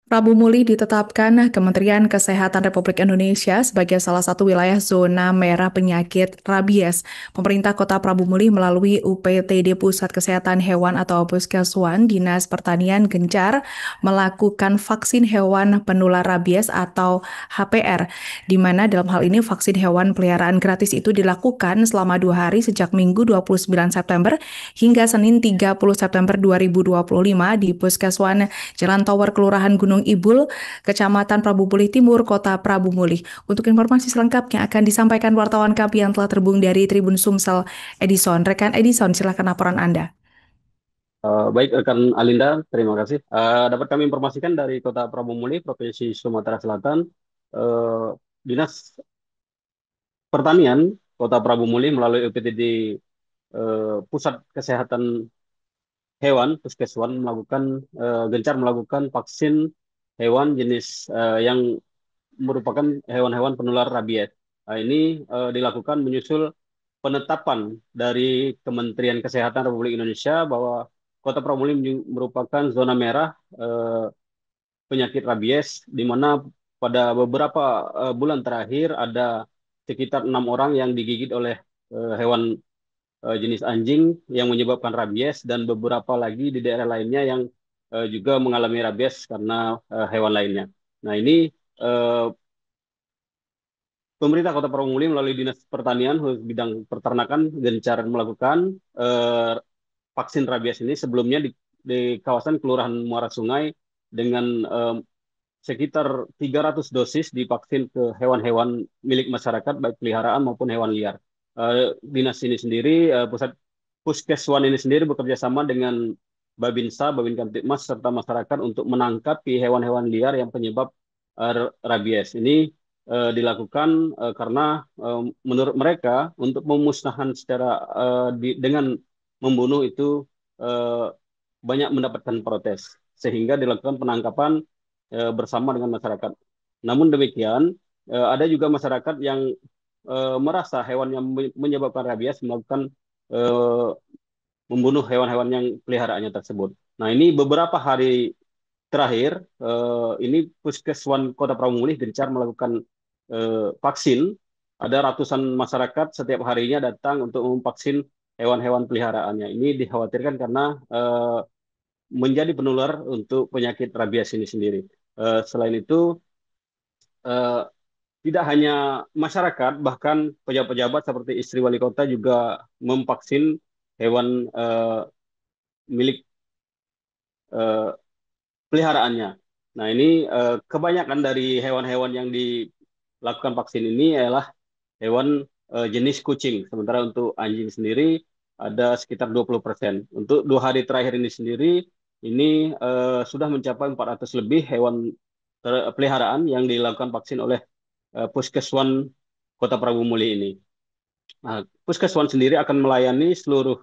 Rabu Muli ditetapkan Kementerian Kesehatan Republik Indonesia sebagai salah satu wilayah zona merah penyakit rabies. Pemerintah Kota Prabu Muli melalui UPTD Pusat Kesehatan Hewan atau Puskeswan Dinas Pertanian gencar melakukan vaksin hewan penular rabies atau HPR, di mana dalam hal ini vaksin hewan peliharaan gratis itu dilakukan selama 2 hari sejak Minggu 29 September hingga Senin 30 September 2025 di Puskeswan Jalan Tower Kelurahan Gunung Ibul, Kecamatan Prabu Mulih Timur, Kota Prabu Mulih. Untuk informasi selengkapnya akan disampaikan wartawan kami yang telah terhubung dari Tribun Sumsel, Edison. Rekan Edison, silakan laporan Anda. Baik, rekan Alinda, terima kasih. Dapat kami informasikan dari Kota Prabu Muli, Provinsi Sumatera Selatan, eh, Dinas Pertanian Kota Prabu Muli melalui UPTD Pusat Kesehatan Hewan, Puskeswan, gencar melakukan vaksin hewan jenis yang merupakan hewan-hewan penular rabies. Ini dilakukan menyusul penetapan dari Kementerian Kesehatan Republik Indonesia bahwa Kota Prabu Muli merupakan zona merah eh, penyakit rabies, di mana pada beberapa bulan terakhir ada sekitar 6 orang yang digigit oleh hewan jenis anjing yang menyebabkan rabies dan beberapa lagi di daerah lainnya yang juga mengalami rabies karena hewan lainnya. Nah ini eh, pemerintah Kota Prabu Muli melalui Dinas Pertanian khusus bidang peternakan gencar melakukan eh, vaksin rabies ini sebelumnya di kawasan Kelurahan Muara Sungai dengan sekitar 300 dosis divaksin ke hewan-hewan milik masyarakat baik peliharaan maupun hewan liar. Dinas ini sendiri, pusat Puskeswan ini sendiri bekerja sama dengan Babinsa, Babin Kamtibmas serta masyarakat untuk menangkap hewan-hewan liar yang penyebab rabies. Ini dilakukan karena menurut mereka untuk memusnahkan secara dengan membunuh itu eh, banyak mendapatkan protes sehingga dilakukan penangkapan bersama dengan masyarakat. Namun demikian, ada juga masyarakat yang merasa hewan yang menyebabkan rabies melakukan eh, membunuh hewan-hewan yang peliharaannya tersebut. Nah, ini beberapa hari terakhir, ini Puskeswan Kota Prabu Mulih gencar melakukan vaksin. Ada ratusan masyarakat setiap harinya datang untuk memvaksin hewan-hewan peliharaannya. Ini dikhawatirkan karena menjadi penular untuk penyakit rabies ini sendiri. Selain itu, eh, tidak hanya masyarakat, bahkan pejabat-pejabat seperti istri wali kota juga memvaksin hewan milik eh, peliharaannya. Nah, ini kebanyakan dari hewan-hewan yang dilakukan vaksin ini adalah hewan jenis kucing. Sementara untuk anjing sendiri ada sekitar 20%. Untuk 2 hari terakhir ini sendiri, ini sudah mencapai 400 lebih hewan peliharaan yang dilakukan vaksin oleh Puskeswan Kota Prabu Muli ini. Nah, Puskeswan sendiri akan melayani seluruh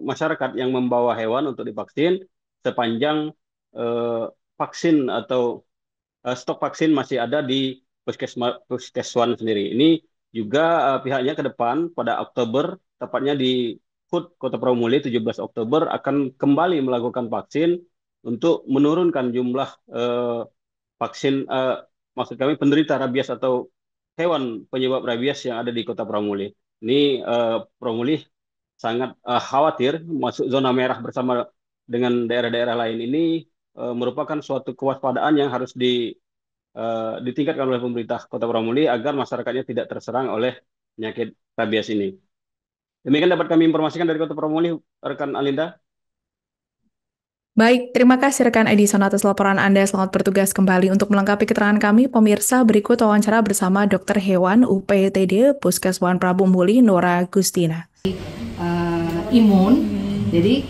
masyarakat yang membawa hewan untuk divaksin sepanjang eh, vaksin atau stok vaksin masih ada di Puskeswan sendiri. Ini juga pihaknya ke depan pada Oktober, tepatnya di HUT Kota Prabu Muli 17 Oktober akan kembali melakukan vaksin untuk menurunkan jumlah vaksin, maksud kami penderita rabies atau hewan penyebab rabies yang ada di Kota Prabu Muli. Ini Prabu Muli sangat khawatir masuk zona merah bersama dengan daerah-daerah lain ini merupakan suatu kewaspadaan yang harus ditingkatkan oleh pemerintah Kota Prabu Muli agar masyarakatnya tidak terserang oleh penyakit rabies ini. Demikian dapat kami informasikan dari Kota Prabu Muli, rekan Alinda. Baik, terima kasih rekan Edison atas laporan Anda. Selamat bertugas kembali. Untuk melengkapi keterangan kami, pemirsa berikut wawancara bersama Dokter Hewan UPTD Puskeswan Prabu Muli, Nora Gustina. Imun, jadi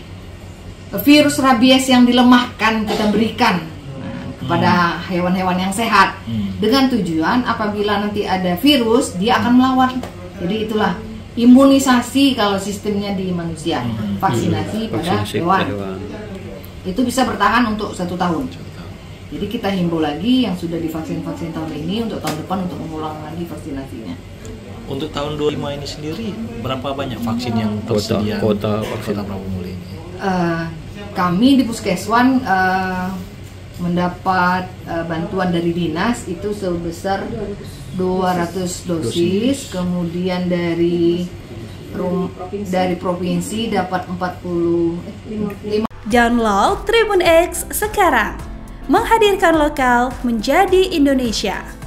virus rabies yang dilemahkan kita berikan kepada hewan-hewan yang sehat dengan tujuan apabila nanti ada virus dia akan melawan. Jadi itulah imunisasi kalau sistemnya di manusia, vaksinasi pada hewan. Itu bisa bertahan untuk 1 tahun. Jadi kita himbau lagi yang sudah divaksin tahun ini untuk tahun depan untuk mengulang lagi vaksinasinya. Untuk tahun 25 ini sendiri berapa banyak vaksin yang tersedia kota Kota Prabu Muli ini? Kami di Puskeswan mendapat bantuan dari dinas itu sebesar 200 dosis, kemudian dari provinsi dapat 45. Download Tribun X sekarang, menghadirkan lokal menjadi Indonesia.